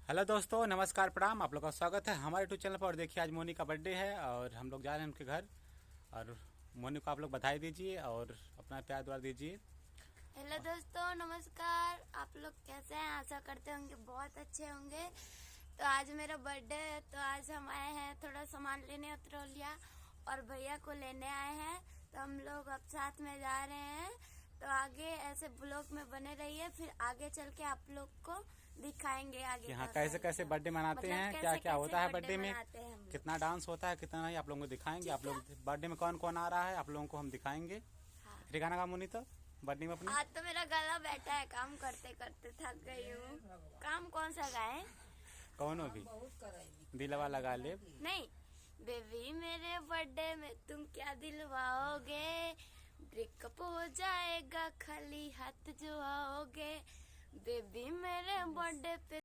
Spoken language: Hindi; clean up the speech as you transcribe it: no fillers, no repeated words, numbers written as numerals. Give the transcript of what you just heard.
हेलो दोस्तों, नमस्कार, प्रणाम। आप लोग का स्वागत है हमारे यूट्यूब चैनल पर। और देखिए, आज मोनी का बर्थडे है और हम लोग जा रहे हैं उनके घर। और मोनी को आप लोग बधाई दीजिए और अपना प्यार दुआर दीजिए। हेलो दोस्तों, नमस्कार। आप लोग कैसे हैं? आशा करते होंगे बहुत अच्छे होंगे। तो आज मेरा बर्थडे है, तो आज हम आए हैं थोड़ा सामान लेने उतरौलिया और भैया को लेने आए हैं। तो हम लोग अब साथ में जा रहे हैं। तो आगे ऐसे ब्लॉग में बने रहिए, फिर आगे चल के आप लोग को दिखाएंगे आगे कि हाँ, का कैसे कैसे कार्यक्रम। बर्थडे मनाते मतलब हैं, क्या कैसे क्या कैसे होता है बर्थडे बर्थडे में, मनाते हैं हम लोग। कितना डांस होता है, कितना नहीं, आप लोगों को दिखाएंगे। आप ठीक है। लोग बर्थडे में कौन कौन आ रहा है, आप लोगों को हम दिखाएंगे। हाँ। फिर गाना गा मोनी तो बर्थडे में अपने। आज तो मेरा गला बैठा है, काम करते करते थक गई हूँ। काम कौन सा गाए? कौन हो भी दिलवा लगा ले। नहीं, बेबी मेरे बर्थडे में तुम क्या दिलवाओगे? ब्रेकअप हो जाएगा, खाली हाथ जो आओगे। बेबी मेरे बर्थडे पे